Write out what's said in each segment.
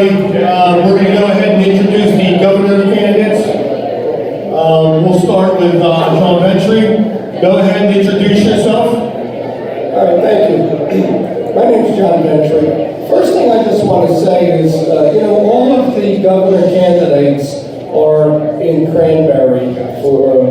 We're going to go ahead and introduce the governor candidates. We'll start with John Ventry. Go ahead and introduce yourself. All right, thank you. My name is John Ventry. First thing I just want to say is, all of the governor candidates are in Cranberry for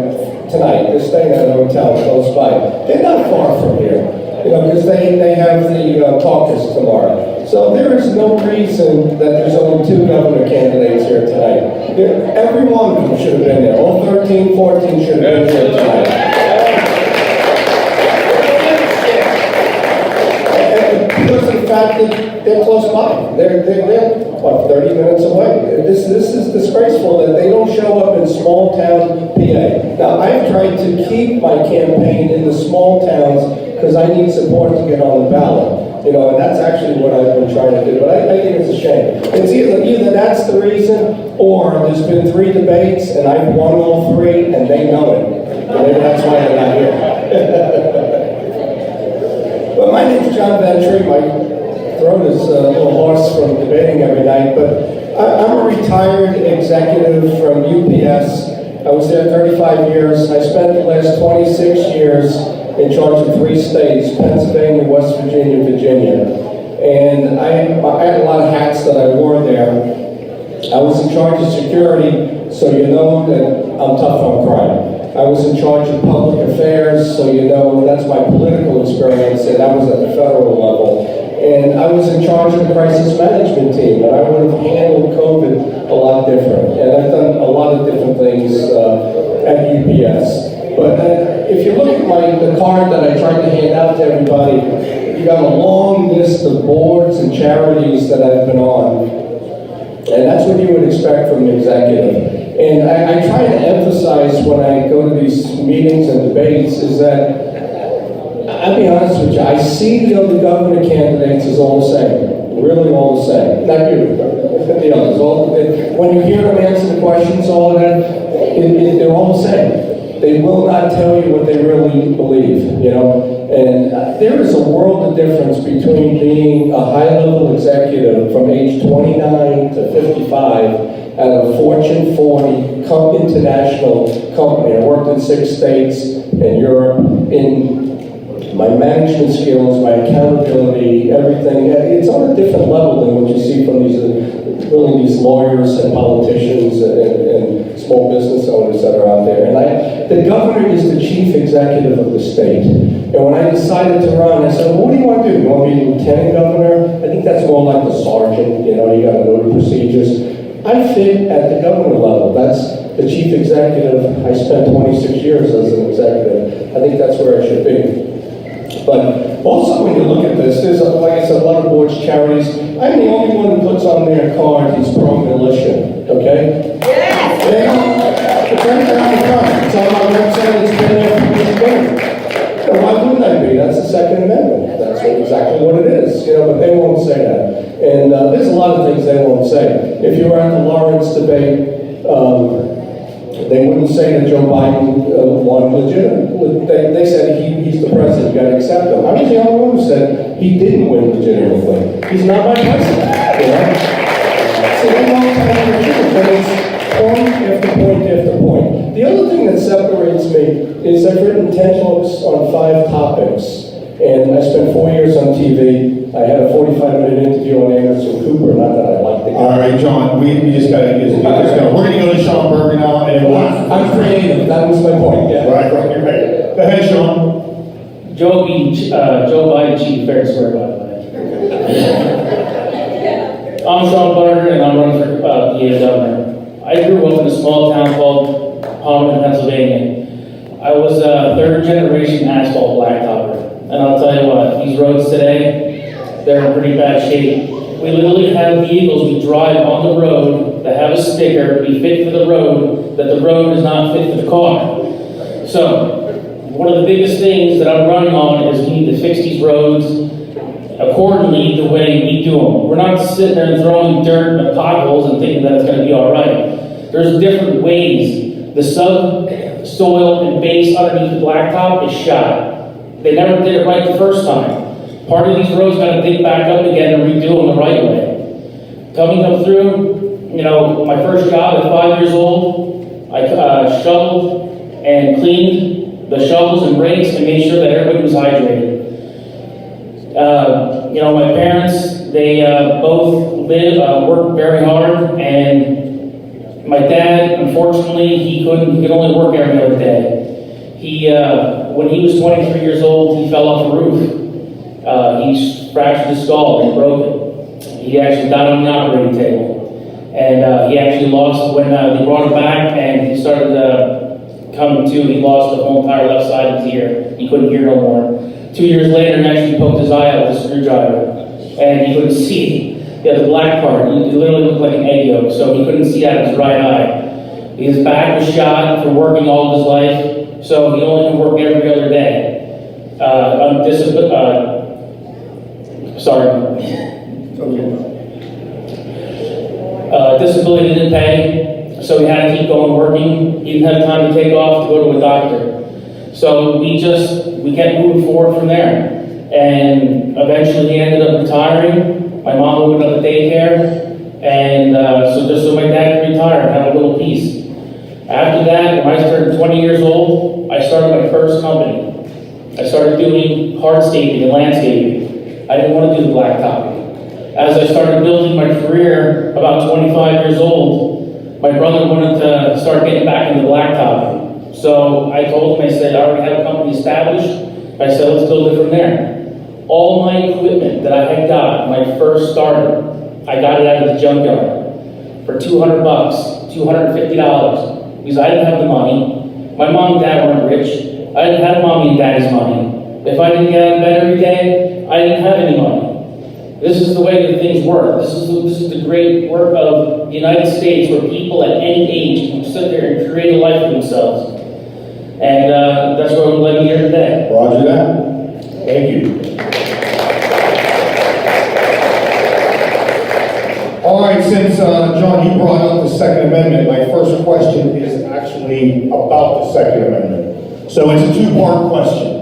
tonight. They're staying at a hotel close by. They're not far from here, because they have the caucus tomorrow. So there is no reason that there's only 2 governor candidates here tonight. Every one of them should have been there. All 13, 14 should have been here tonight. Because of the fact that they're close by. They're what, 30 minutes away. This is disgraceful that they don't show up in small town PA. Now, I've tried to keep my campaign in the small towns because I need support to get on the ballot. And that's actually what I've been trying to do. But I think it's a shame. It's either that's the reason, or there's been 3 debates and I've won all 3 and they know it. And maybe that's why they're not here. But my name's John Ventry. My throat is a little hoarse from debating every night, but I'm a retired executive from UPS. I was there 35 years. I spent the last 26 years in charge of 3 states, Pennsylvania, West Virginia, Virginia. And I had a lot of hats that I wore there. I was in charge of security, so you know that I'm tough on crime. I was in charge of public affairs, so you know that's my political experience, and that was at the federal level. And I was in charge of the crisis management team, and I would have handled COVID a lot different. And I've done a lot of different things at UPS. But if you look at the card that I tried to hand out to everybody, you got a long list of boards and charities that I've been on. And that's what you would expect from an executive. And I try to emphasize when I go to these meetings and debates is that, I'll be honest with you, I see the other governor candidates as all the same. Really all the same. Not you, the others. When you hear them answer the questions, all of that, they're all the same. They will not tell you what they really believe, And there is a world of difference between being a high-level executive from age 29 to 55 at a Fortune 40 international company. I worked in 6 states in Europe. In my management skills, my accountability, everything, it's on a different level than what you see from these lawyers and politicians and small business owners that are out there. And the governor is the chief executive of the state. And when I decided to run, I said, well, what do you want to do? You want to be lieutenant governor? I think that's more like the sergeant, you got to know the procedures. I fit at the governor level. That's the chief executive. I spent 26 years as an executive. I think that's where I should be. But also when you look at this, there's, like I said, a lot of boards, charities. I'm the only one who puts on their card he's pro-militia, okay? Yes! It's right there on the front. It's on my website. It's been there from the beginning. Why wouldn't I be? That's the Second Amendment. That's exactly what it is, but they won't say that. And there's a lot of things they won't say. If you were at the Lawrence debate, they wouldn't say that Joe Biden won legitimately. They said he's the president, you got to accept him. I was the only one who said he didn't win legitimately. He's not my president, So they won't tell you the truth, but it's point after point after point. The other thing that separates me is I've written 10 books on 5 topics. And I spent 4 years on TV. I had a 45-minute interview on Anderson Cooper, not that I liked the guy. All right, John, we just got to get this going. We're going to go to Sean Berger now. And I'm creative. That was my point, yeah. Right, you're right. Go ahead, Sean. Joe Biden, Chief Affairs, sorry about that. I'm Sean Butler, and I'm running for PA governor. I grew up in a small town called Palmerton, Pennsylvania. I was a 3rd-generation asphalt blacktopper. And I'll tell you what, these roads today, they're in pretty bad shape. We literally have vehicles we drive on the road that have a sticker, be fit for the road, that the road is not fit for the car. So, one of the biggest things that I'm running on is we need to fix these roads accordingly the way we do them. We're not sitting there and throwing dirt and potholes and thinking that it's going to be all right. There's different ways. The subsoil and base underneath the blacktop is shot. They never did it right the first time. Part of these roads got to dig back up again and redo them the right way. Coming up through, you know, my first job at 5 years old, I shoveled and cleaned the shovels and rakes and made sure that everybody was hydrated. You know, my parents, they both worked very hard, and my dad, unfortunately, he could only work every other day. When he was 23 years old, he fell off a roof. He fractured his skull and broke it. He actually died on the operating table. And he actually lost, when they brought him back and he started coming to, he lost the whole entire left side of his ear. He couldn't hear no more. 2 years later, he actually poked his eye out with a screwdriver. And he couldn't see. He had the black part. He literally looked like an egg yolk, so he couldn't see out of his right eye. His back was shot from working all of his life, so he only could work every other day. Disability didn't pay, so he had to keep going working. He didn't have time to take off to go to a doctor. So we kept moving forward from there. And eventually he ended up retiring. My mom opened up a daycare, and so my dad could retire and have a little peace. After that, when I turned 20 years old, I started my first company. I started doing hardscaping and landscaping. I didn't want to do the blacktop. As I started building my career, about 25 years old, my brother wanted to start getting back into blacktop. So I told him, I said, I already have a company established. I said, let's build it from there. All my equipment that I had got when I first started, I got it out of the junkyard for $200, $250, because I didn't have the money. My mom and dad weren't rich. I didn't have mommy and daddy's money. If I didn't get out of bed every day, I didn't have any money. This is the way that things work. This is the great work of the United States, where people at any age can sit there and create a life for themselves. And that's why we're living here today. Roger that. Thank you. All right, since John, you brought up the Second Amendment, my first question is actually about the Second Amendment. So it's a two-part question.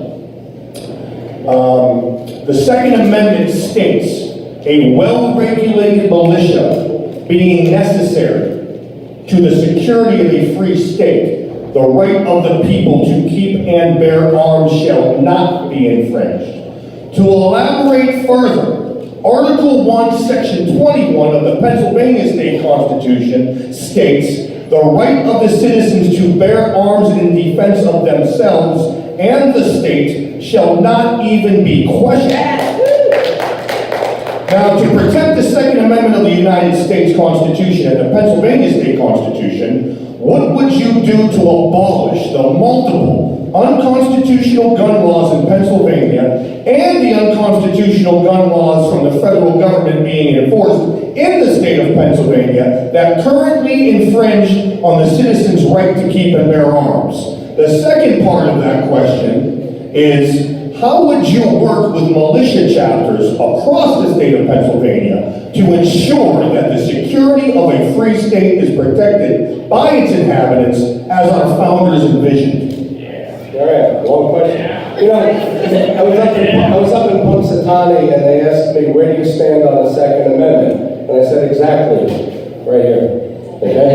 The Second Amendment states a well-regulated militia being necessary to the security of a free state, the right of the people to keep and bear arms shall not be infringed. To elaborate further, Article 1, Section 21 of the Pennsylvania State Constitution states the right of the citizens to bear arms in defense of themselves and the state shall not even be questioned. Now, to protect the Second Amendment of the United States Constitution and the Pennsylvania State Constitution, what would you do to abolish the multiple unconstitutional gun laws in Pennsylvania and the unconstitutional gun laws from the federal government being enforced in the state of Pennsylvania that currently infringe on the citizens' right to keep and bear arms? The second part of that question is, how would you work with militia chapters across the state of Pennsylvania to ensure that the security of a free state is protected by its inhabitants as our founders envisioned? All right, long question. You know, I was up in Punxsutawney, and they asked me, where do you stand on the Second Amendment? And I said, exactly, right here. Okay?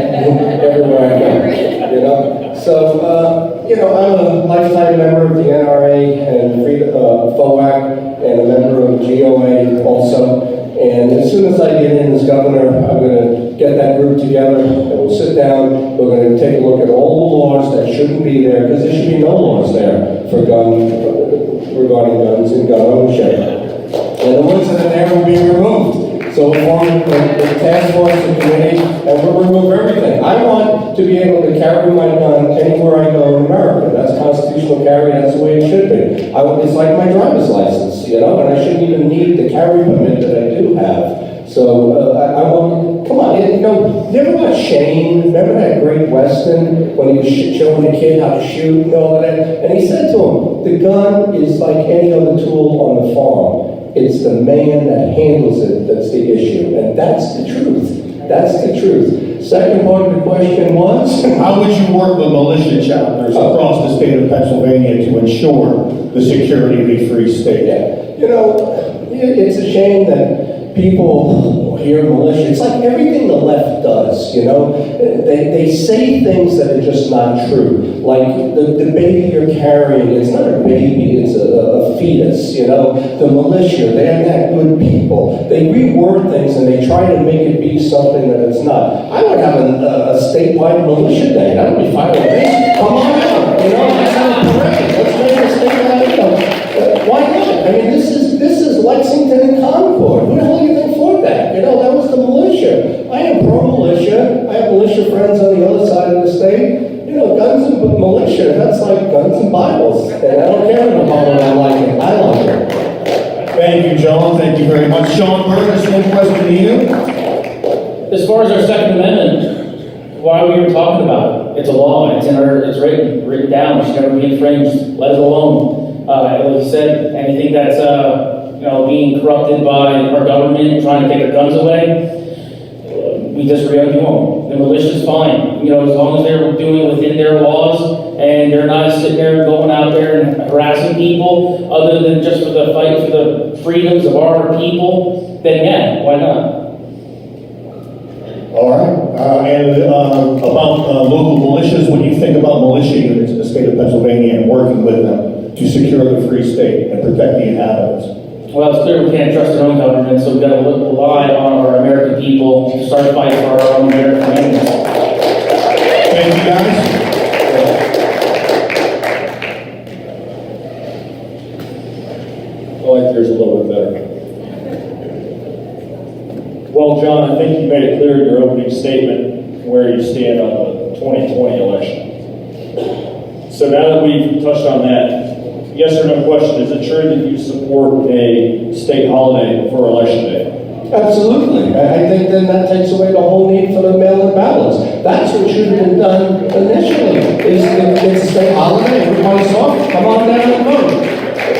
Everywhere I go, you know? So, you know, I'm a lifetime member of the NRA and FOAC, and a member of GOA also. And as soon as I get in as governor, I'm going to get that group together, and we'll sit down, we're going to take a look at all the laws that shouldn't be there, because there should be no laws there for regarding guns and gun ownership. And the ones that are there will be removed. So we'll form the task force and committee, and we'll remove everything. I want to be able to carry my gun anywhere I go in America. That's constitutional carry, that's the way it should be. It's like my driver's license, you know, and I shouldn't even need the carry permit that I do have. So I want, come on, you know, you ever watch Shane? Remember that great Western when he was showing the kid how to shoot and all of that? And he said to him, the gun is like any other tool on the farm. It's the man that handles it that's the issue. And that's the truth. That's the truth. Second part of the question was? How would you work with militia chapters across the state of Pennsylvania to ensure the security of a free state? Yeah. You know, it's a shame that people hear militia. It's like everything the left does, you know? They say things that are just not true. Like the baby you're carrying, it's not a baby, it's a fetus, you know? The militia, they're not good people. They reword things and they try to make it be something that it's not. I would have a statewide militia day. That would be fine with me. Come on out, you know? Let's have a parade. Let's make a statewide, you know? Why not? I mean, this is Lexington and Concord. Who the hell do you think fought that? You know, that was the militia. I am pro-militia. I have militia friends on the other side of the state. You know, guns and militia, that's like guns and Bibles. And I don't care if I like it. I like it. Thank you, John. Thank you very much. Sean Burger, same question to you. As far as our Second Amendment, why are we even talking about it? It's a law. It's written down. It should never be infringed. Let it alone. Like you said, anything that's being corrupted by our government, trying to take our guns away, we disagree on them. The militia's fine. You know, as long as they're doing it within their laws and they're not sitting there going out there and harassing people, other than just for the fight for the freedoms of our people, then yeah, why not? All right. And about local militias, when you think about militia units in the state of Pennsylvania and working with them to secure the free state and protect the inhabitants? Well, it's clear we can't trust our own government, so we've got to rely on our American people to start fighting for our own American enemies. Thank you, guys. I like yours a little bit better. Well, John, I think you made it clear in your opening statement where you stand on the 2020 election. So now that we've touched on that, yes or no question, is it true that you support a state holiday for election day? Absolutely. I think then that takes away the whole need for the mail-in ballots. That's what should have been done initially. It's a state holiday, everybody's off, come on down and vote.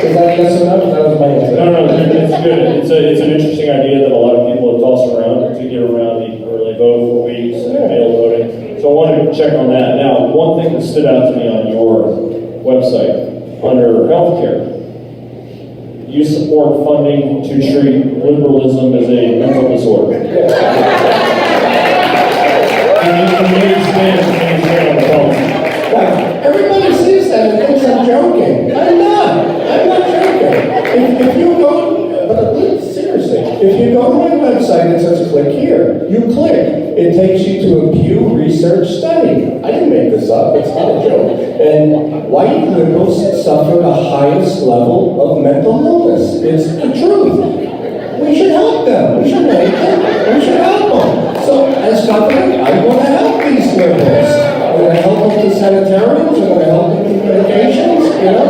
Is that a yes or no? That was my answer. No, it's good. It's an interesting idea that a lot of people have tossed around to get around the early vote for weeks and mail voting. So I wanted to check on that. Now, one thing that stood out to me on your website, under healthcare, you support funding to treat liberalism as a mental disorder. Can you expand on the policy? Everybody sees that and thinks I'm joking. I'm not joking. If you go, but seriously, if you go to my website, it says click here. You click. It takes you to a Pew Research study. I didn't make this up. It's not a joke. And white liberals suffer the highest level of mental illness. It's the truth. We should help them. We should make them. We should help them. So, as government, I want to help these liberals. I'm going to help them to sanitariums. I'm going to help them to medications. You know,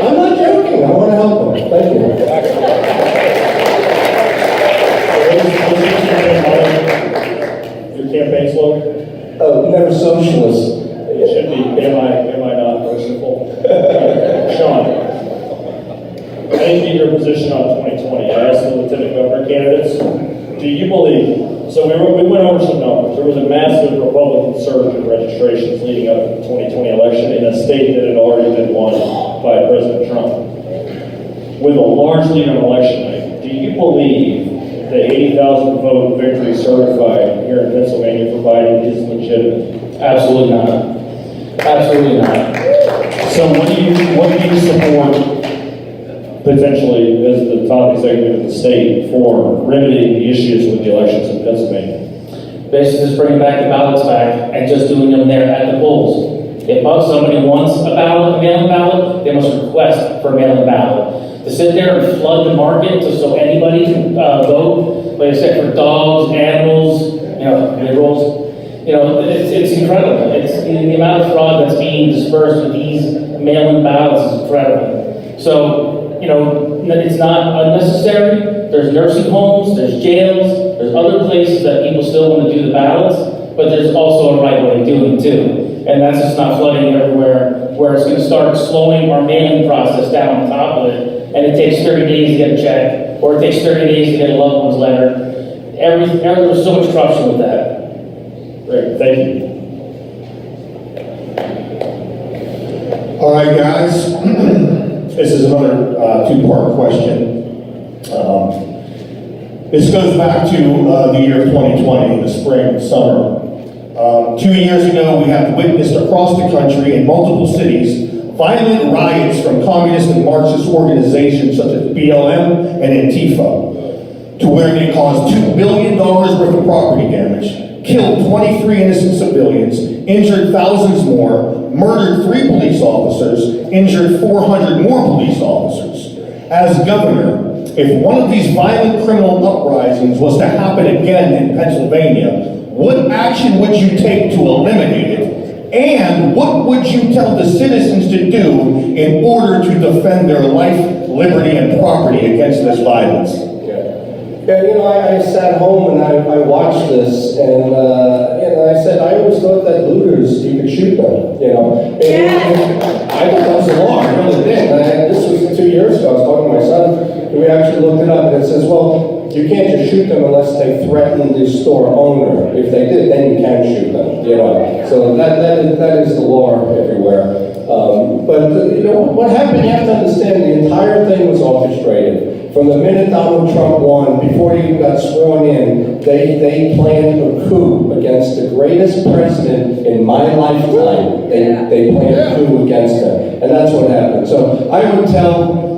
I'm not joking. I want to help them. Thank you. Your campaign slogan? Oh, never socialist. It should be, am I not merciful? Sean, I didn't get your position on 2020. I asked the lieutenant governor candidates, do you believe, so we went over some numbers. There was a massive Republican surge in registrations leading up to the 2020 election in a state that had already been won by President Trump. With a large lead on election night, do you believe the 80,000 vote victory certified here in Pennsylvania for Biden is legitimate? Absolutely not. Absolutely not. So what do you support potentially as the top executive of the state for remedying the issues with the elections in Pennsylvania? Basically, just bringing back the ballots back and just doing them there at the polls. If somebody wants a ballot, a mail-in ballot, they must request for a mail-in ballot. To sit there and flood the market so anybody can vote, like I said, for dogs, animals, liberals, it's incredible. It's the amount of fraud that's being dispersed with these mail-in ballots is incredible. So, it's not unnecessary. There's nursing homes, there's jails, there's other places that people still want to do the ballots, but there's also a right way of doing it too. And that's just not flooding everywhere, where it's going to start slowing our mailing process down on top of it. And it takes 30 days to get a check, or it takes 30 days to get a loved one's letter. There's so much corruption with that. Great, thank you. All right, guys. This is another two-part question. This goes back to the year of 2020, the spring and summer. 2 years ago, we have witnessed across the country in multiple cities violent riots from communist and Marxist organizations such as BLM and Antifa, to where they caused $2 billion worth of property damage, killed 23 innocent civilians, injured thousands more, murdered 3 police officers, injured 400 more police officers. As governor, if one of these violent criminal uprisings was to happen again in Pennsylvania, what action would you take to eliminate it? And what would you tell the citizens to do in order to defend their life, liberty, and property against this violence? Yeah, you know, I sat home and I watched this, and I said, I always thought that looters, you could shoot them, you know. And I thought that was the law, I really did. This was 2 years ago, I was talking to my son, and we actually looked it up, and it says, well, you can't just shoot them unless they threaten the store owner. If they did, then you can shoot them, you know. So that is the law everywhere. You know, what happened, you have to understand, the entire thing was orchestrated. From the minute Donald Trump won, before he even got sworn in, they planned a coup against the greatest president in my lifetime. They planned a coup against him, and that's what happened. So I would tell,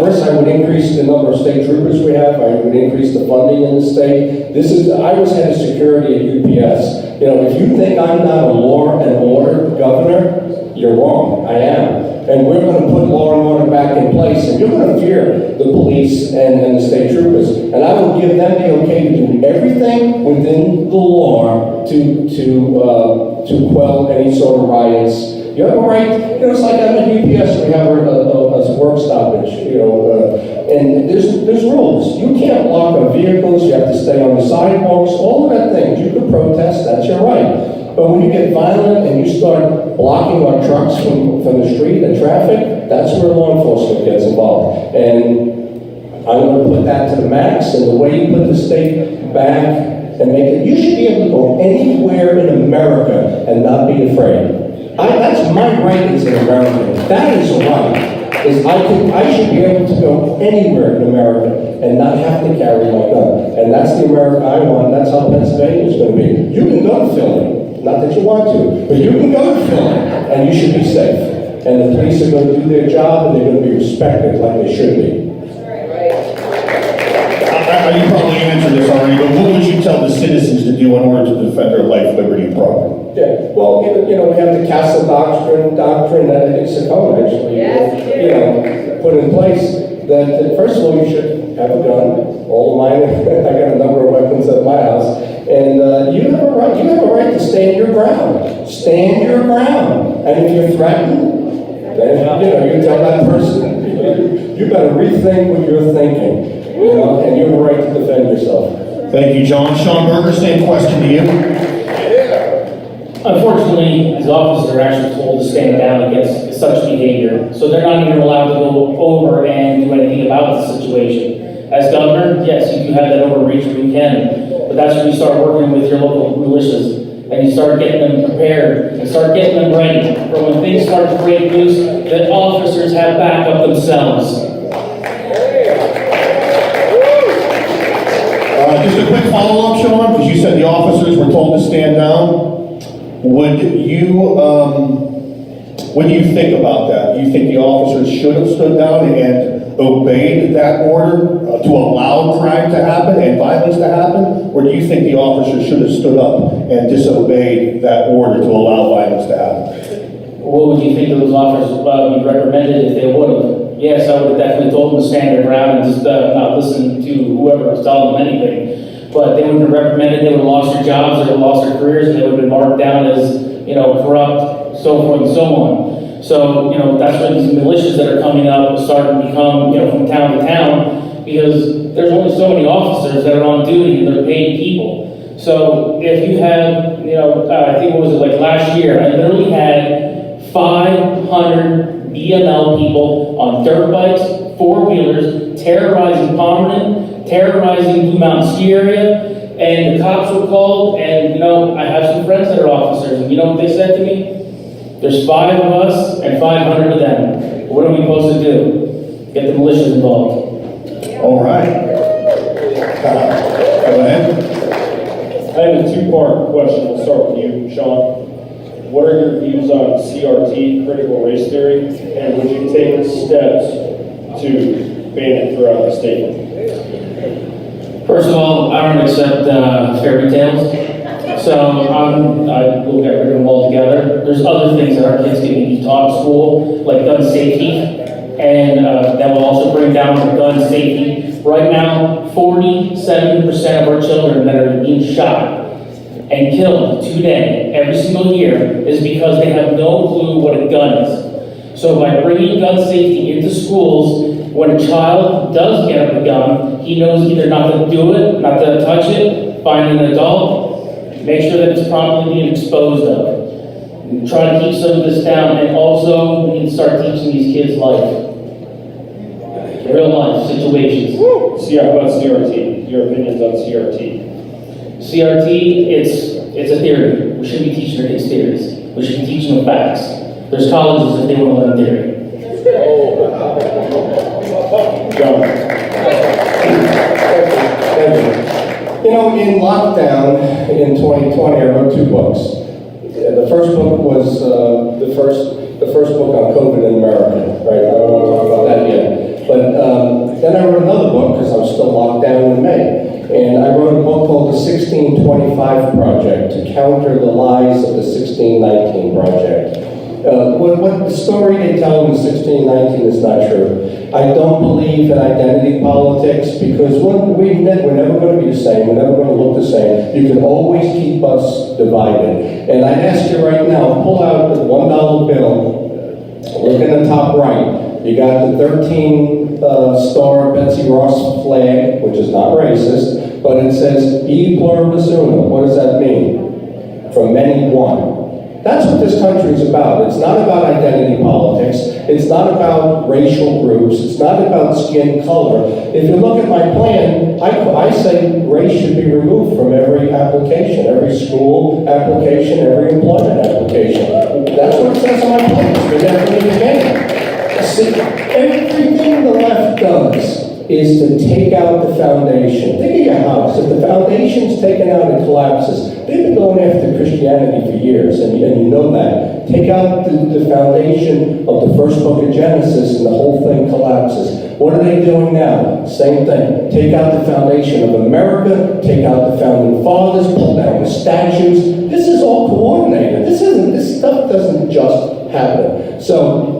first I would increase the number of state troopers we have. I would increase the funding in the state. I was head of security at UPS. You know, if you think I'm not a law and order governor, you're wrong. I am. And we're going to put law and order back in place, and you're going to fear the police and the state troopers. And I will give them the okay to do everything within the law to quell any sort of riots. You have a right, you know, it's like I'm at UPS, we have a work stoppage, you know, and there's rules. You can't block our vehicles, you have to stay on the sidewalks, all of that things. You can protest, that's your right. But when you get violent and you start blocking our trucks from the street and traffic, that's where law enforcement gets involved. And I'm going to put that to the max, and the way you put the state back and make it, you should be able to go anywhere in America and not be afraid. That's my right as an American. That is a right. I should be able to go anywhere in America and not have to carry my gun. And that's the America I want. That's how Pennsylvania is going to be. You can go to Philly, not that you want to, but you can go to Philly, and you should be safe. And the police are going to do their job, and they're going to be respected like they should be. You probably answered this already, but what would you tell the citizens to do in order to defend their life, liberty, and property? Yeah, well, you know, we have the Castle Doctrine that I think Sakone actually, you know, put in place. That first of all, you should have a gun. All of mine, I got a number of weapons at my house, and you have a right. You have a right to stand your ground. Stand your ground, and if you're threatened, then you know you tell that person, you better rethink what you're thinking. You know, and you have a right to defend yourself. Thank you, John. Sean Berger, same question to you. Unfortunately, these officers are actually told to stand down against such behavior, so they're not even allowed to go over and do anything about the situation. As governor, yes, you do have that overreach where you can, but that's when you start working with your local militias, and you start getting them prepared, and start getting them ready for when things start to break loose, that officers have backup themselves. Just a quick follow-up, Sean, because you said the officers were told to stand down. What do you think about that? Do you think the officers should have stood down and obeyed that order to allow crime to happen and violence to happen? Or do you think the officers should have stood up and disobeyed that order to allow violence to happen? What would you think those officers would be recommended if they would have? Yes, I would have definitely told them to stand their ground and just not listen to whoever was telling them anything. But they wouldn't have recommended, they would have lost their jobs, they would have lost their careers, and they would have been marked down as, you know, corrupt, so forth and so on. So, you know, that's where these militias that are coming up start to become, you know, from town to town, because there's only so many officers that are on duty and they're paid people. So if you have, you know, I think what was it, like last year, I literally had 500 BML people on dirt bikes, four-wheelers, terrorizing Pomerton, terrorizing Blue Mountain ski area, and the cops were called, and, you know, I have some friends that are officers, and you know what they said to me? There's 5 of us and 500 of them. What are we supposed to do? Get the militias involved. All right. Go ahead. I have a two-part question. We'll start with you, Sean. What are your views on CRT, critical race theory, and would you take steps to ban it throughout the state? First of all, I don't accept fairy tales, so I will get rid of them altogether. There's other things that our kids can be taught in school, like gun safety, and that will also bring down the gun safety. Right now, 47% of our children that are being shot and killed today, every single year, is because they have no clue what a gun is. So by bringing gun safety into schools, when a child does get a gun, he knows either not to do it, not to touch it, find an adult, make sure that it's properly being disposed of. Try to keep some of this down, and also we need to start teaching these kids life. Real life situations. See, how about CRT? Your opinions on CRT? CRT, it's a theory. We shouldn't be teaching our kids theories. We should be teaching them facts. There's colleges that they want to learn theory. John. You know, in lockdown in 2020, I wrote 2 books. The first book was the first book on COVID in America. Right? I don't want to talk about that yet. But then I wrote another book because I was still locked down in May. And I wrote a book called the 1625 Project to counter the lies of the 1619 Project. What the story they tell in 1619 is not true. I don't believe in identity politics because we're never going to be the same. We're never going to look the same. You can always keep us divided. And I ask you right now, pull out the $1 bill. Look in the top right. You got the 13-star Betsy Ross flag, which is not racist, but it says E pluribus unum. What does that mean? From many, one. That's what this country is about. It's not about identity politics. It's not about racial groups. It's not about skin color. If you look at my plan, I say race should be removed from every application, every school application, every employment application. That's what it says on my plan. It's been there from the beginning. See, everything the left does is to take out the foundation. Think of your house. If the foundation's taken out, it collapses. They've been going after Christianity for years, and you know that. Take out the foundation of the first book of Genesis, and the whole thing collapses. What are they doing now? Same thing. Take out the foundation of America, take out the founding fathers, pull down the statues. This is all coordinated. This stuff doesn't just happen. So,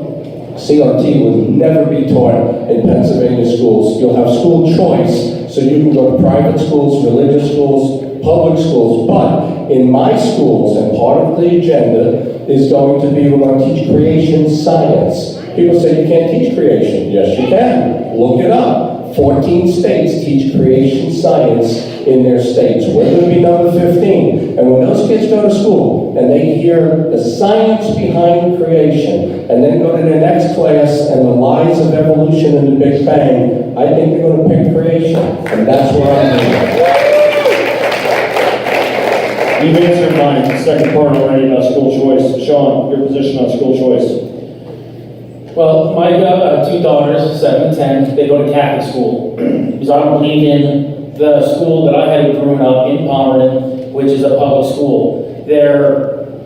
CRT will never be taught in Pennsylvania schools. You'll have school choice, so you can go to private schools, religious schools, public schools, but in my schools, and part of the agenda is going to be, we're going to teach creation science. People say you can't teach creation. Yes, you can. Look it up. 14 states teach creation science in their states. We're going to be number 15. And when those kids go to school and they hear the science behind creation and then go to their next class and the lies of evolution and the Big Bang, I think they're going to pick creation. And that's where I'm going. You've answered my second part already about school choice. Sean, your position on school choice? Well, my 2 daughters, 7 and 10, they go to Catholic school because I don't believe in the school that I had growing up in Pomerton, which is a public school. They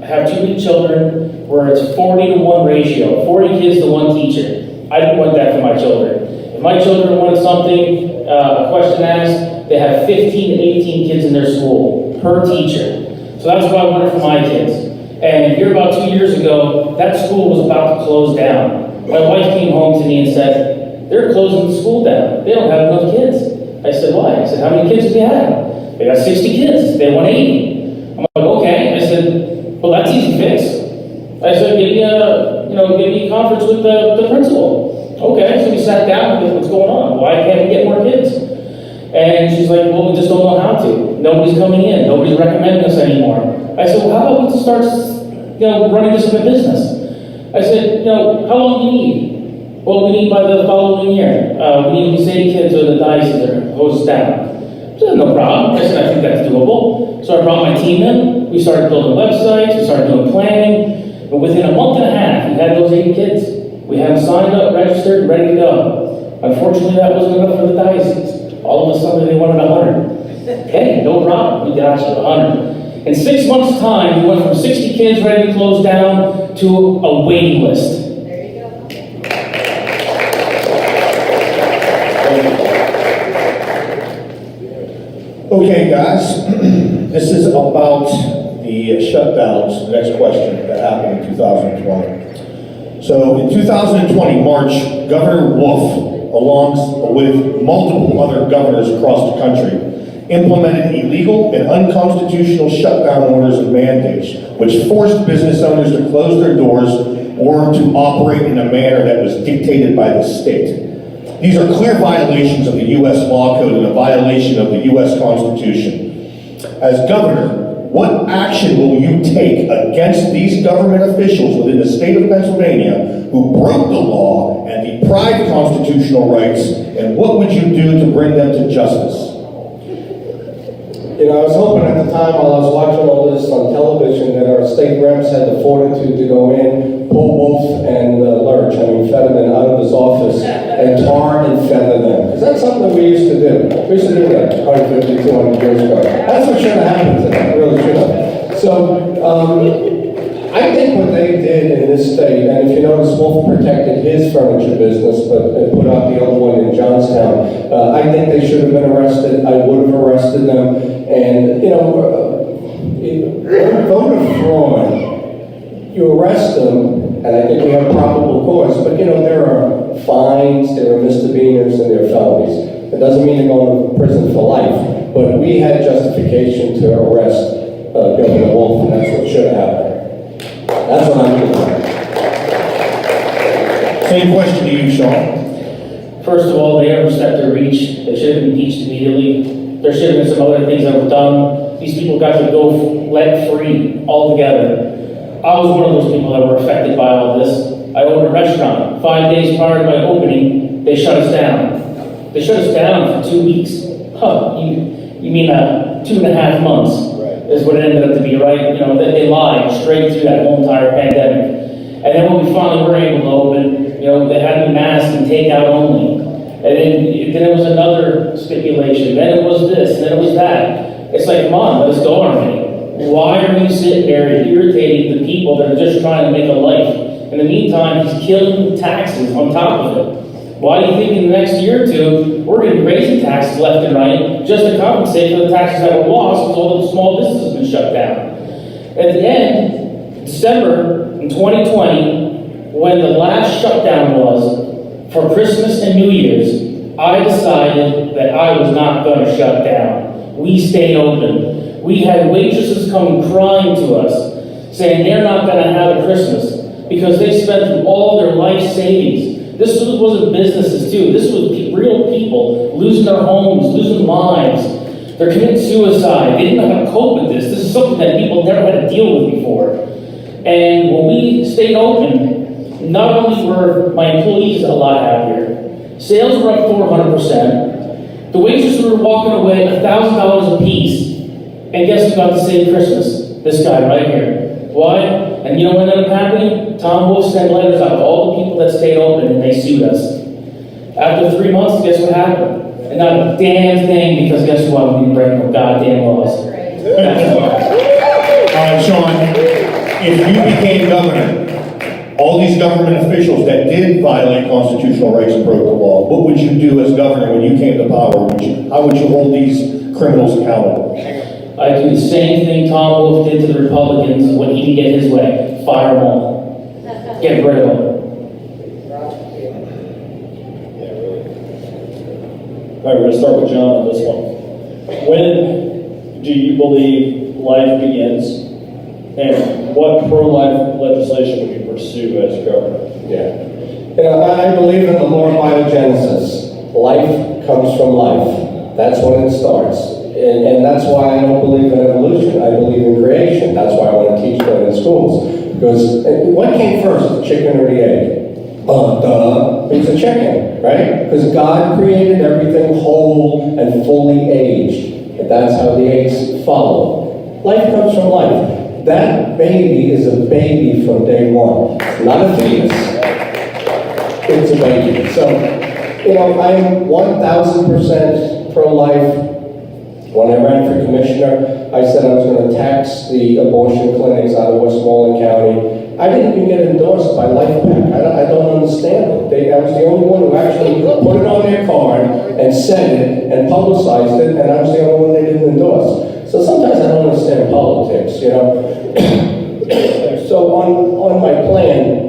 have too many children where it's 40-to-1 ratio, 40 kids to 1 teacher. I didn't want that for my children. If my children wanted something, a question asked, they have 15 to 18 kids in their school per teacher. So that's what I wanted for my kids. And here about 2 years ago, that school was about to close down. My wife came home to me and said, they're closing the school down. They don't have enough kids. I said, why? I said, how many kids do they have? They got 60 kids. They want 80. I'm like, okay. I said, well, that's easy to fix. I said, give me a conference with the principal. Okay, so we sat down with what's going on. Why can't we get more kids? And she's like, well, we just don't know how to. Nobody's coming in. Nobody's recommending us anymore. I said, well, how about we just start, running this in a business? I said, how long do you need? Well, we need by the following year. We need at least 80 kids or the diocese are hosed down. I said, no problem. I said, I think that's doable. So I brought my team in. We started building websites. We started doing planning. And within a month and a half, we had those 80 kids. We had them signed up, registered, ready to go. Unfortunately, that wasn't enough for the diocese. All of a sudden, they wanted 100. Hey, no problem, we got you, 100. In 6 months' time, we went from 60 kids ready to close down to a waiting list. Okay, guys, this is about the shutdowns, the next question that happened in 2020. So in 2020, March, Governor Wolf, along with multiple other governors across the country, implemented illegal and unconstitutional shutdown orders and mandates, which forced business owners to close their doors or to operate in a manner that was dictated by the state. These are clear violations of the U.S. law code and a violation of the U.S. Constitution. As governor, what action will you take against these government officials within the state of Pennsylvania who broke the law and deprived constitutional rights, and what would you do to bring them to justice? You know, I was hoping at the time while I was watching all this on television that our state reps had the fortitude to go in, pull Wolf and Fetterman out of his office and tar and feather them. Because that's something that we used to do. We used to do that 150, 200 years ago. That's what should have happened to them, really should have. So, I think what they did in this state, and if you notice, Wolf protected his furniture business, but put out the other one in Johnstown. I think they should have been arrested. I would have arrested them. And, you know, voter fraud, you arrest them, and I think we have probable cause, but, you know, there are fines, there are misdemeanors, and there are felonies. It doesn't mean they're going to prison for life, but we had justification to arrest Governor Wolf, and that's what should have happened. That's what I'm doing. Same question to you, Sean. First of all, they overstepped their reach. They should have been impeached immediately. There should have been some other things that were done. These people got to go let free altogether. I was one of those people that were affected by all this. I owned a restaurant. 5 days prior to my opening, they shut us down. They shut us down for 2 weeks. Huh, you mean 2.5 months is what it ended up to be, right? You know, they lied straight through that whole entire pandemic. And then when we finally were able to open, you know, they had to be masked and takeout only. And then it was another stipulation, then it was this, then it was that. It's like, come on, let's go already. Why are you sitting there and irritating the people that are just trying to make a life? In the meantime, he's killing taxes on top of it. Why do you think in the next year or two, we're going to be raising taxes left and right just to compensate for the taxes that were lost because all the small businesses have been shut down? At the end, December in 2020, when the last shutdown was, for Christmas and New Year's, I decided that I was not going to shut down. We stayed open. We had waitresses coming crying to us, saying they're not going to have a Christmas because they spent through all their life savings. This wasn't businesses too. This was real people losing their homes, losing lives. They're committing suicide. They didn't know how to cope with this. This is something that people never had to deal with before. And when we stayed open, not only were my employees a lot happier, sales were up 400%. The waitresses were walking away $1,000 a piece. And guess who got to save Christmas? This guy right here. Why? And you know what ended up happening? Tom Wolf sent letters out to all the people that stayed open and they sued us. After 3 months, guess what happened? And not a damn thing, because guess what? We didn't break no goddamn laws. Sean, if you became governor, all these government officials that did violate constitutional rights and broke the law, what would you do as governor when you came to power? How would you hold these criminals accountable? I'd do the same thing Tom Wolf did to the Republicans when he could get his way. Fire them all. Get rid of them. All right, we're going to start with John on this one. When do you believe life begins, and what pro-life legislation would you pursue as governor? Yeah. You know, I believe in the law of biogenesis. Life comes from life. That's when it starts. And that's why I don't believe in evolution. I believe in creation. That's why I want to teach that in schools. Because what came first, the chicken or the egg? It's a chicken, right? Because God created everything whole and fully aged. And that's how the eggs follow. Life comes from life. That baby is a baby from day one. Not a fetus. It's a baby. So, you know, I'm 1,000% pro-life. When I ran for commissioner, I said I was going to tax the abortion clinics out of Westmoreland County. I didn't even get endorsed by LifePak. I don't understand it. I was the only one who actually put it on their card and said it and publicized it, and I was the only one they didn't endorse. So sometimes I don't understand politics, you know. So on my plan,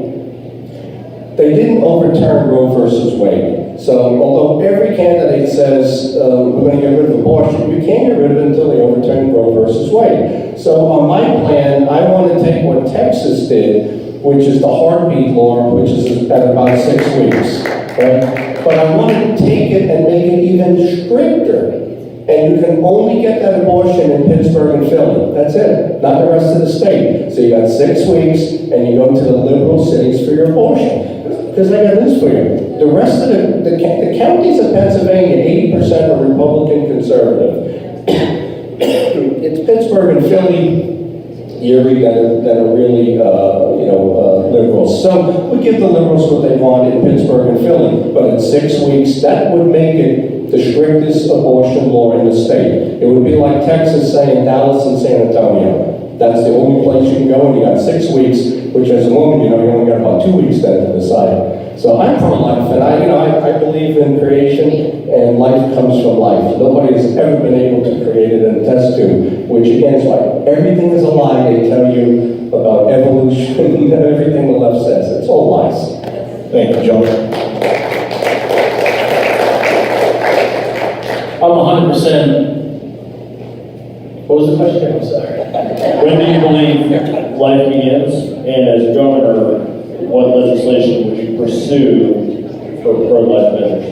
they didn't overturn Roe versus Wade. So although every candidate says we're going to get rid of abortion, you can't get rid of it until they overturn Roe versus Wade. So on my plan, I want to take what Texas did, which is the heartbeat law, which is at about 6 weeks. Right? But I want to take it and make it even stricter. And you can only get that abortion in Pittsburgh and Philly. That's it, not the rest of the state. So you got 6 weeks, and you go to the liberal cities for your abortion. Because I got news for you. The rest of the counties of Pennsylvania, 80% are Republican conservative. It's Pittsburgh and Philly, Erie that are really, liberals. So we give the liberals what they want in Pittsburgh and Philly, but in 6 weeks, that would make it the strictest abortion law in the state. It would be like Texas saying Dallas and San Antonio. That's the only place you can go, and you got 6 weeks, which as a woman, you only got about 2 weeks then to decide. So I'm pro-life, and I believe in creation, and life comes from life. Nobody has ever been able to create it and attest to, which again is why everything is a lie they tell you about evolution and everything the left says. It's all lies. Thank you, John. I'm 100%. What was the question? I'm sorry. When do you believe life begins? And as governor, what legislation would you pursue for pro-life measures?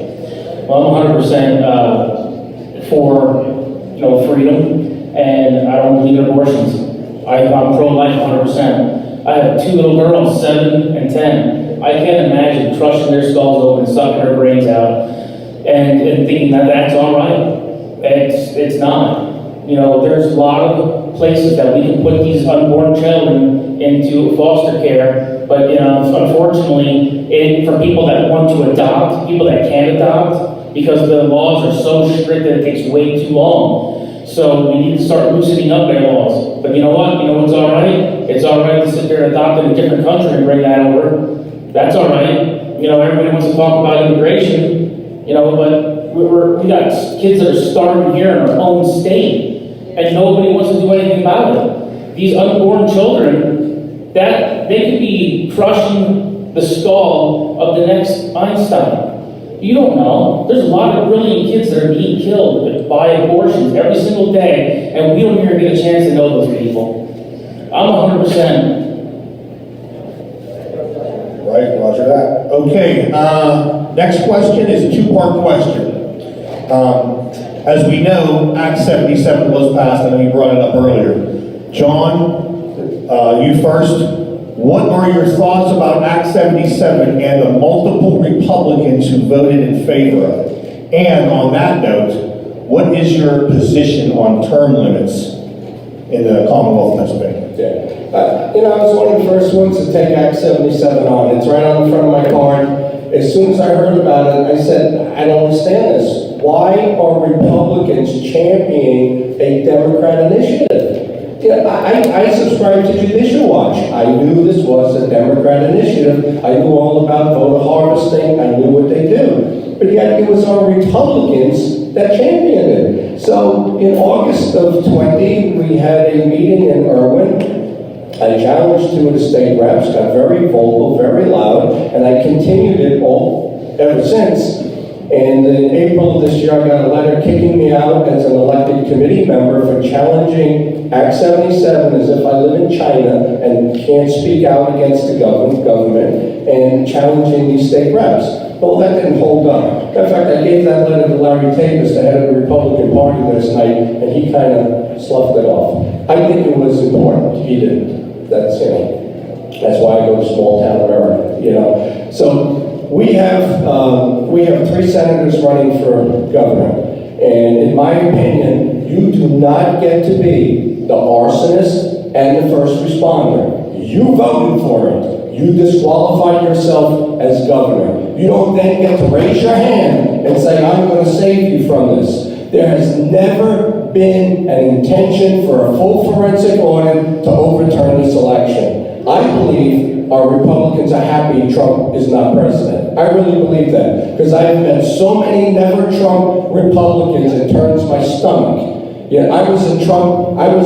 Well, I'm 100% for freedom, and I don't believe in abortions. I'm pro-life 100%. I have 2 little girls, 7 and 10. I can't imagine crushing their skulls open, sucking their brains out, and thinking that that's all right. It's not. There's a lot of places that we can put these unborn children into foster care, but unfortunately, for people that want to adopt, people that can't adopt, because the laws are so strict that it takes way too long. So we need to start loosening up their laws. But you know what? You know what's all right? It's all right to sit there and adopt in a different country and bring that over. That's all right. Everybody wants to talk about immigration, but we got kids that are starving here in our own state, and nobody wants to do anything about it. These unborn children, that they could be crushing the skull of the next Einstein. You don't know. There's a lot of brilliant kids that are being killed by abortions every single day, and we don't even get a chance to know those people. I'm 100%. Right, roger that. Okay, next question is a 2-part question. As we know, Act 77 was passed, I know you brought it up earlier. John, you first. What are your thoughts about Act 77 and the multiple Republicans who voted in favor of it? And on that note, what is your position on term limits in the Commonwealth of Pennsylvania? Yeah. I was one of the first ones to take Act 77 on. It's right on the front of my card. As soon as I heard about it, I said, I don't understand this. Why are Republicans championing a Democrat initiative? I subscribe to Judicial Watch. I knew this was a Democrat initiative. I knew all about voter harvesting. I knew what they do. But yet it was our Republicans that championed it. So in August of 20, we had a meeting in Irwin. I challenged 2 of the state reps, got very vocal, very loud, and I continued it all ever since. And in April of this year, I got a letter kicking me out as an elected committee member for challenging Act 77 as if I live in China and can't speak out against the government and challenging these state reps. Well, that didn't hold up. In fact, I gave that letter to Larry Tavis, the head of the Republican Party last night, and he kind of sloughed it off. I think it was important. He didn't. That's why I go to small town America, So we have 3 senators running for governor. And in my opinion, you do not get to be the arsonist and the first responder. You voted for it. You disqualified yourself as governor. You don't then get to raise your hand and say, I'm going to save you from this. There has never been an intention for a full forensic audit to overturn this election. I believe our Republicans are happy Trump is not president. I really believe that, because I've met so many never Trump Republicans, it turns my stomach. Yeah, I was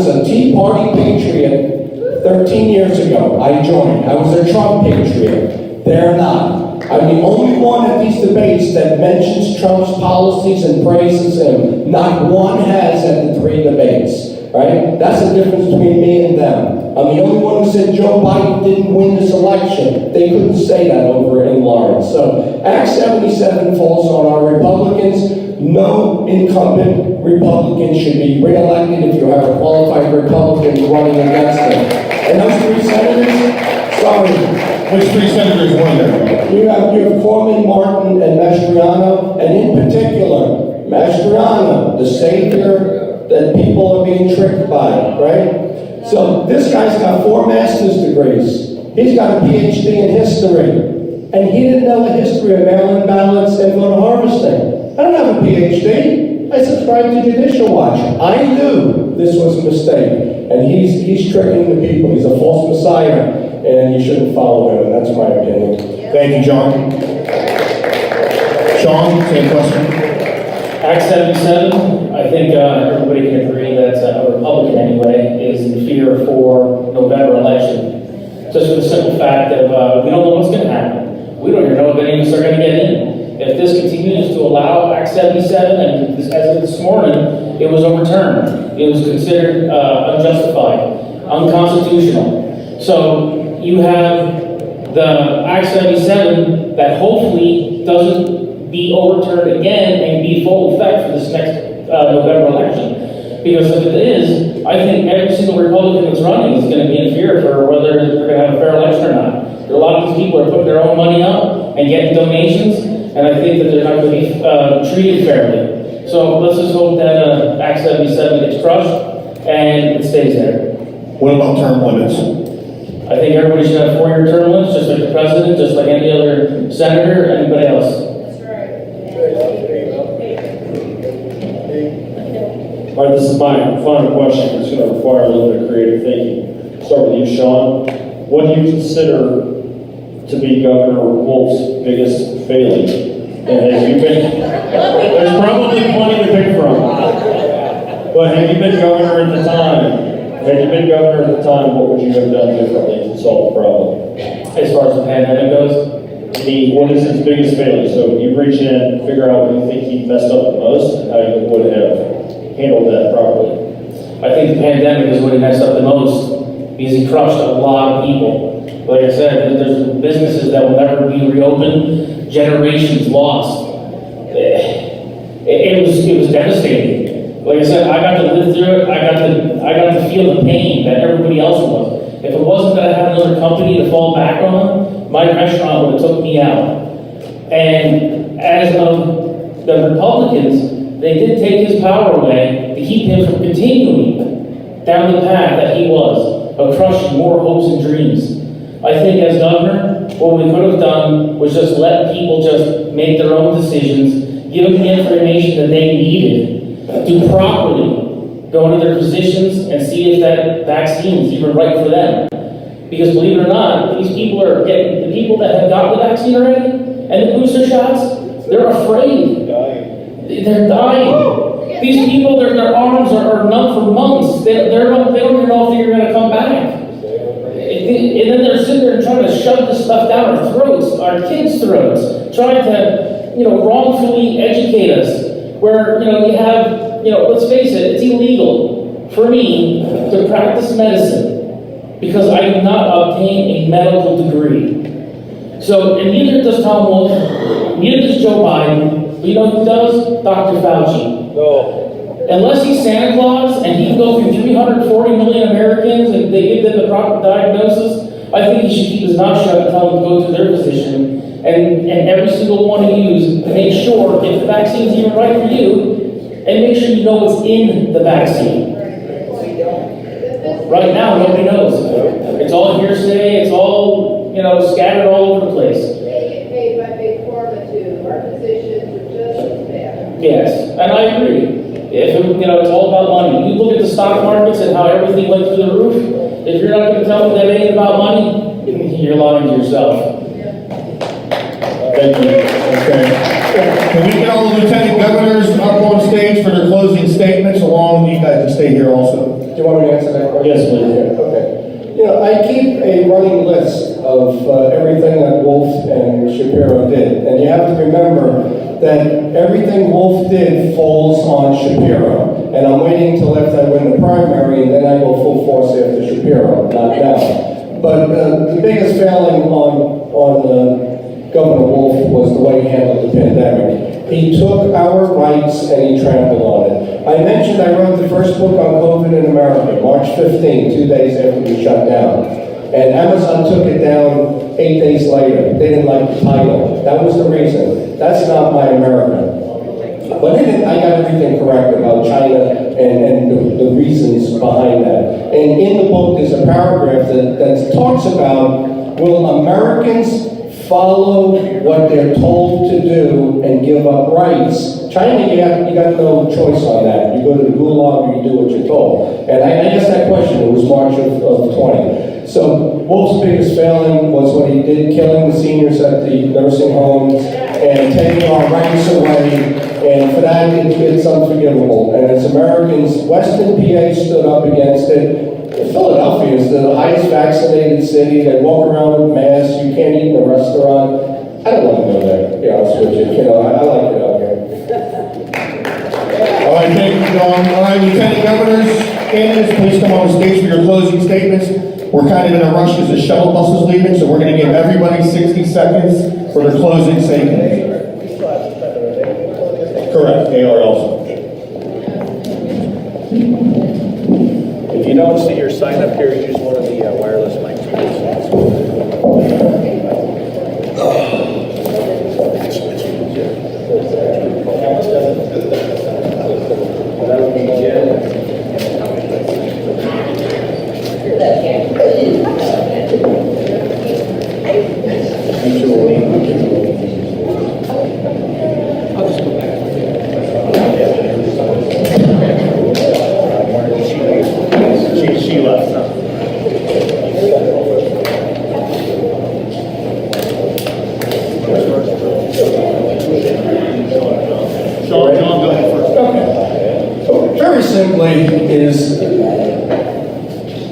a Tea Party patriot 13 years ago. I joined. I was a Trump patriot. They're not. I'm the only one at these debates that mentions Trump's policies and praises him. Not one has at the 3 debates, right? That's the difference between me and them. I'm the only one who said Joe Biden didn't win this election. They couldn't say that over in Lawrence. So Act 77 falls on our Republicans. No incumbent Republican should be reelected if you have a qualified Republican running against them. And those 3 senators, sorry. Which 3 senators won there? You have Corman, Martin, and Mastriano, and in particular, Mastriano, the savior that people are being tricked by, right? So this guy's got 4 master's degrees. He's got a PhD in history, and he didn't know the history of mail-in ballots and voter harvesting. I don't have a PhD. I subscribe to Judicial Watch. I knew this was a mistake, and he's tricking the people. He's a false messiah. And you shouldn't follow him, and that's my opinion. Thank you, John. Sean, same question. Act 77, I think everybody can agree that a Republican anyway is in fear for November election. Just for the simple fact that we don't know what's going to happen. We don't even know if any of us are going to get in. If this continues to allow Act 77, and as of this morning, it was overturned. It was considered unjustified, unconstitutional. So you have the Act 77 that hopefully doesn't be overturned again and be full effect for this next November election. Because if it is, I think every single Republican that's running is going to be in fear for whether they're going to have a fair election or not. A lot of these people are putting their own money up and getting donations, and I think that they're not going to be treated fairly. So let's just hope that Act 77 gets crushed and it stays there. What about term limits? I think everybody should have 4-year term limits, just like the president, just like any other senator, anybody else. That's right. All right, this is my final question. It's going to require a little bit of creative thinking. Start with you, Sean. What do you consider to be Governor Wolf's biggest failing? And have you been, there's probably plenty to pick from, but have you been governor at the time? Had you been governor at the time, what would you have done differently to solve the problem? As far as the pandemic goes, What is his biggest failure? So you reach in, figure out what you think he messed up the most, and how you would have handled that properly. I think the pandemic is what he messed up the most, because he crushed a lot of people. Like I said, there's businesses that will never be reopened, generations lost. It was devastating. Like I said, I got to live through it. I got to feel the pain that everybody else was. If it wasn't that I had another company to fall back on, my restaurant would have took me out. And as of the Republicans, they did take his power away to keep him from continuing down the path that he was, of crushing more hopes and dreams. I think as governor, what we could have done was just let people just make their own decisions, give them the information that they needed to properly go into their positions and see if that vaccine is even right for them. Because believe it or not, these people are getting, the people that have got the vaccine already and the booster shots, they're afraid. They're dying. These people, their arms are numb for months. They don't even know if they're going to come back. And then they're sitting there trying to shove this stuff down our throats, our kids' throats, trying to, wrongfully educate us. Where, you have, let's face it, it's illegal for me to practice medicine because I do not obtain a medical degree. So, and neither does Tom Wolf, neither does Joe Biden, but you know who does? Dr. Fauci. No. Unless he's Santa Claus and he can go through 340 million Americans and they give them the proper diagnosis, I think he should keep his mouth shut and tell them to go to their physician. And every single one of you make sure if the vaccine is even right for you, and make sure you know what's in the vaccine. Right now, nobody knows. It's all hearsay. It's all scattered all over the place. They get paid by big pharma too. Our physicians are just as bad. Yes, and I agree. If, it's all about money. You look at the stock markets and how everything went through the roof. If you're not going to tell me that it ain't about money, you're lying to yourself. Thank you. Okay. Can we get all the lieutenant governors up on stage for their closing statements along? You guys can stay here also. Do you want me to answer that question? Yes, please. Yeah, okay. I keep a running list of everything that Wolf and Shapiro did. And you have to remember that everything Wolf did falls on Shapiro. And I'm waiting until after I win the primary, and then I go full force after Shapiro, not now. But the biggest failing on Governor Wolf was the way he handled the pandemic. He took our rights and he trampled on it. I mentioned I wrote the first book on COVID in America, March 15, 2 days after we shut down. And Amazon took it down 8 days later. They didn't like the title. That was the reason. That's not my America. But I got everything correct about China and the reasons behind that. And in the book, there's a paragraph that talks about, will Americans follow what they're told to do and give up rights? China, you got no choice on that. You go to the gulag or you do what you're told. And I asked that question, it was March of 20. So Wolf's biggest failing was what he did, killing the seniors at the nursing homes and taking our rights away. And for that, it's unforgivable. And as Americans, Western PA stood up against it. Philadelphia is the highest vaccinated city. They walk around with masks. You can't eat in a restaurant. I don't want to go there, to be honest with you. I like it out here. All right, thank you, John. All right, Lieutenant Governors, candidates, please come on the stage for your closing statements. We're kind of in a rush because the shuttle bus is leaving, so we're going to give everybody 60 seconds for their closing statements. Correct, they are also. If you don't see your sign up here, use one of the wireless mics. That would be Jen. She left now. John, go ahead first. Okay. Very simply is,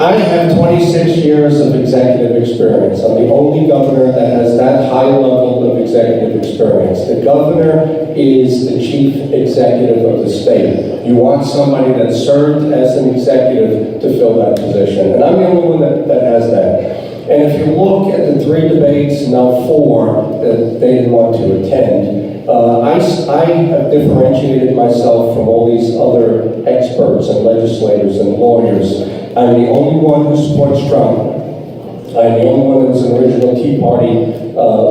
I have 26 years of executive experience. I'm the only governor that has that high level of executive experience. The governor is the chief executive of the state. You want somebody that served as an executive to fill that position. And I'm the only one that has that. And if you look at the 3 debates, now 4, that they didn't want to attend, I have differentiated myself from all these other experts and legislators and lawyers. I'm the only one who supports Trump. I'm the only one that's an original Tea Party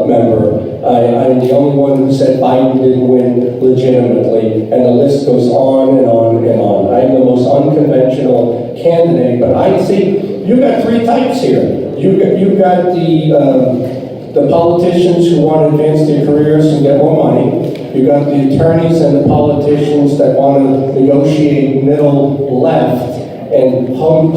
member. I'm the only one who said Biden didn't win legitimately, and the list goes on and on and on. I'm the most unconventional candidate, but I see, you've got 3 types here. You've got the politicians who want to advance their careers and get more money. You've got the attorneys and the politicians that want to negotiate middle left and hug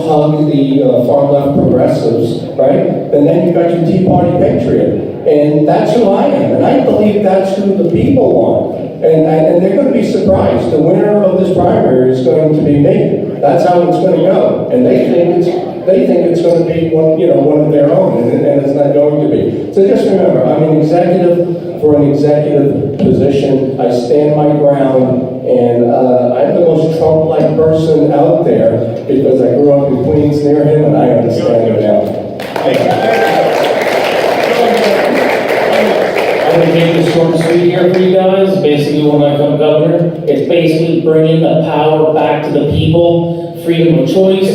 the far left progressives, right? And then you've got your Tea Party patriot. And that's who I am. And I believe that's who the people want. And they're going to be surprised. The winner of this primary is going to be me. That's how it's going to go. And they think it's going to be one of their own, and it's not going to be. So just remember, I'm an executive for an executive position. I stand my ground, and I'm the most Trump-like person out there because I grew up in Queens near him, and I understand him now. Thank you. I'm going to make this short and sweet here for you guys. Basically, when I become governor, it's basically bringing the power back to the people, freedom of choice,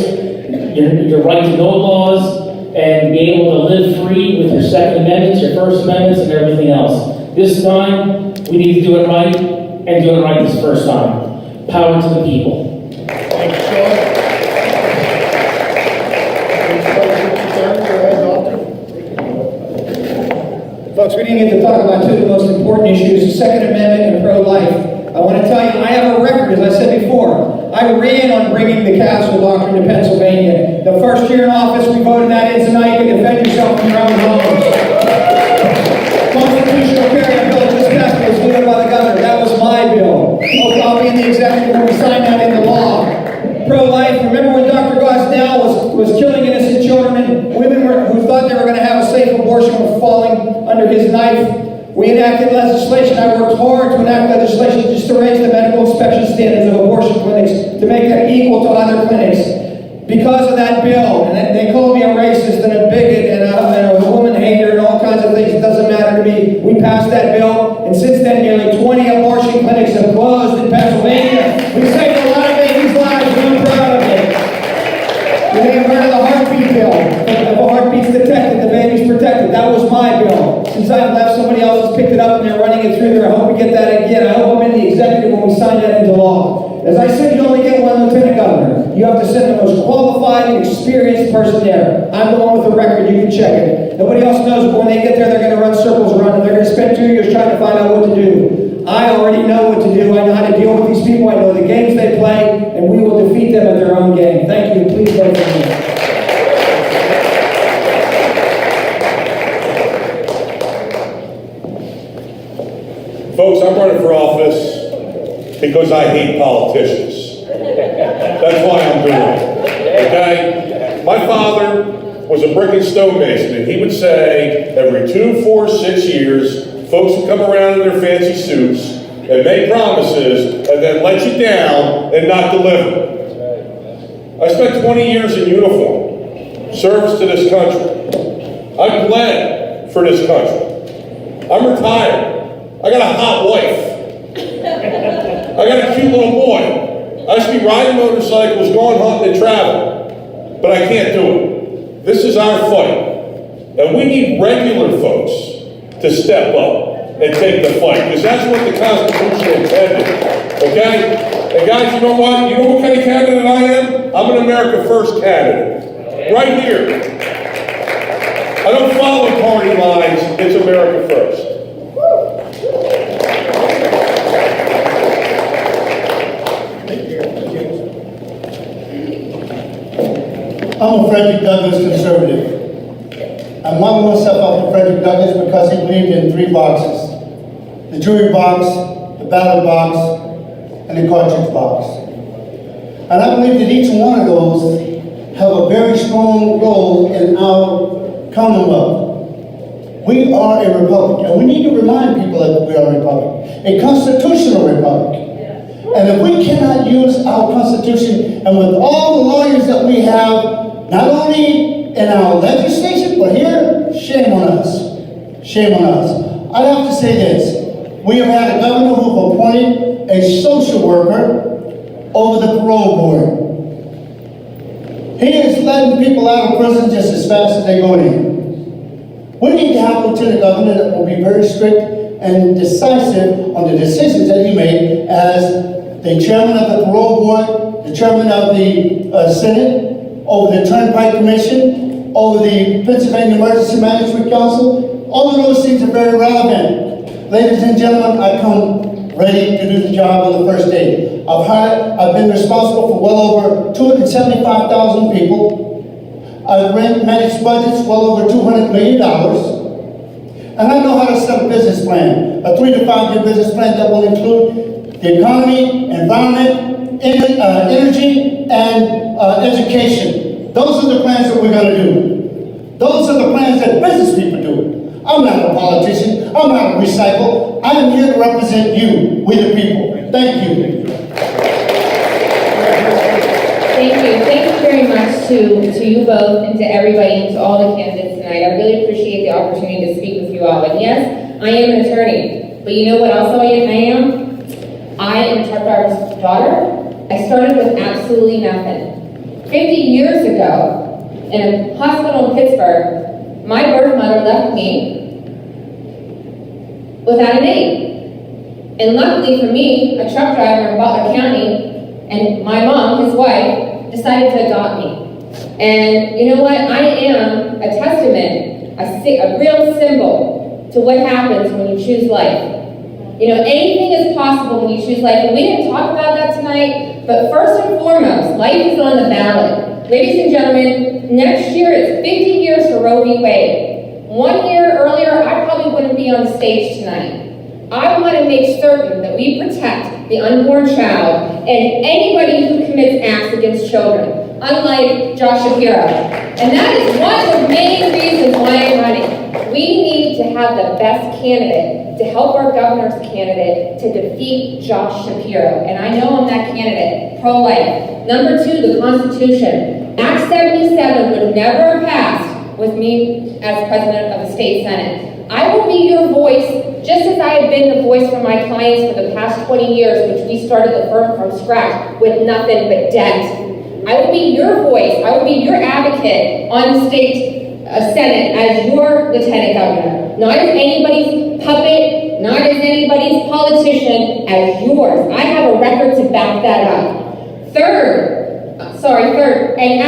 your right to know laws, and be able to live free with your Second Amendments, your First Amendments, and everything else. This time, we need to do it right, and do it right this first time. Power to the people. Thank you, Sean. Folks, we didn't get to talk about 2 of the most important issues, the Second Amendment and pro-life. I want to tell you, I have a record, as I said before. I ran on bringing the castle doctrine to Pennsylvania. The first year in office, we voted that in tonight. You can defend yourself from your own homes. Constitutional carry bill just passed was vetoed by the governor. That was my bill. I'll be in the executive when we sign that into law. Pro-life. Remember when Dr. Gosnell was killing innocent children and women who thought they were going to have a safe abortion were falling under his knife? We enacted legislation. I worked hard to enact legislation just to raise the medical inspection standards of abortion clinics to make them equal to other clinics. Because of that bill, and they called me a racist and a bigot and a woman hater and all kinds of things. It doesn't matter to me. We passed that bill, and since then, nearly 20 abortion clinics have closed in Pennsylvania. We saved a lot of babies' lives, and I'm proud of it. You may have heard of the heartbeat bill. If a heartbeat's detected, the baby's protected. That was my bill. Since I've left, somebody else has picked it up and they're running it through there. I hope we get that again. I hope I'm in the executive when we sign that into law. As I said, you only get one lieutenant governor. You have to send the most qualified and experienced person there. I'm the one with the record. You can check it. Nobody else knows, but when they get there, they're going to run circles around and they're going to spend 2 years trying to find out what to do. I already know what to do. I know how to deal with these people. I know the games they play, and we will defeat them at their own game. Thank you. Please vote for me. Folks, I'm running for office because I hate politicians. That's why I'm doing it, okay? My father was a brick and stone mason, and he would say every 2, 4, 6 years, folks would come around in their fancy suits and make promises and then let you down and not deliver. I spent 20 years in uniform, service to this country. I bled for this country. I'm retired. I got a hot wife. I got a cute little boy. I should be riding motorcycles, going hunting and traveling, but I can't do it. This is our fight, and we need regular folks to step up and take the fight, because that's what the Constitution intended, okay? And guys, you know what? You know what kind of candidate I am? I'm an America First candidate, right here. I don't follow party lines, it's America First. I'm a Frederick Douglass conservative. I modeled myself after Frederick Douglass because he believed in 3 boxes: the jury box, the ballot box, and the cartridge box. And I believe that each one of those have a very strong role in our Commonwealth. We are a republic, and we need to remind people that we are a republic, a constitutional republic. And if we cannot use our Constitution, and with all the lawyers that we have, not only in our legislation, but here, shame on us. Shame on us. I'd have to say this. We have had a governor who appointed a social worker over the parole board. He is letting people out of prison just as fast as they go in. We need to have a lieutenant governor that will be very strict and decisive on the decisions that he made as the chairman of the parole board, the chairman of the Senate, over the Turnpike Commission, over the Pennsylvania Emergency Management Council. All of those things are very relevant. Ladies and gentlemen, I come ready to do the job on the first day. I've been responsible for well over 275,000 people. I've managed budgets well over $200 million. And I know how to set a business plan, a 3 to 5 year business plan that will include the economy, environment, energy, and education. Those are the plans that we're going to do. Those are the plans that business people do. I'm not a politician. I'm not a recycle. I am here to represent you, we the people. Thank you. Thank you. Thank you very much to you both and to everybody and to all the candidates tonight. I really appreciate the opportunity to speak with you all. And yes, I am an attorney. But you know what else I am? I am a truck driver's daughter. I started with absolutely nothing. 50 years ago, in a hospital in Pittsburgh, my birth mother left me without a name. And luckily for me, a truck driver in Butler County, and my mom, his wife, decided to adopt me. And you know what? I am a testament, a real symbol to what happens when you choose life. You know, anything is possible when you choose life. And we didn't talk about that tonight, but first and foremost, life is on the ballot. Ladies and gentlemen, next year it's 50 years for Roe v. Wade. 1 year earlier, I probably wouldn't be on stage tonight. I want to make certain that we protect the unborn child and anybody who commits acts against children, unlike Josh Shapiro. And that is one of the main reasons why I'm running. We need to have the best candidate to help our governor's candidate to defeat Josh Shapiro. And I know I'm that candidate, pro-life. Number 2, the Constitution. Act 77 would never have passed with me as president of the state senate. I will be your voice, just as I have been the voice for my clients for the past 20 years, which we started the firm from scratch with nothing but debt. I will be your voice. I will be your advocate on the state senate as your lieutenant governor. Not as anybody's puppet, not as anybody's politician, as yours. I have a record to back that up. Third, and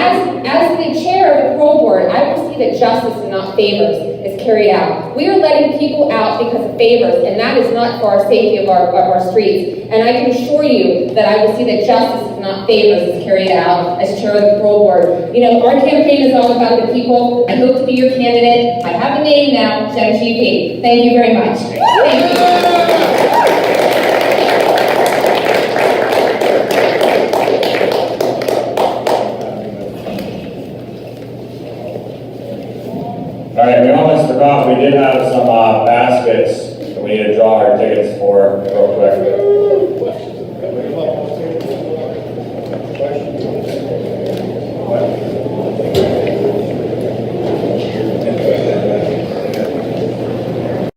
as the chair of the parole board, I will see that justice and not favors is carried out. We are letting people out because of favors, and that is not for our safety of our streets. And I can assure you that I will see that justice and not favors is carried out as chair of the parole board. You know, our campaign is all about the people. I hope to be your candidate. I have a name now, Jen GP. Thank you very much. Thank you. All right, we almost forgot, we did have some baskets that we need to draw our tickets for real quick.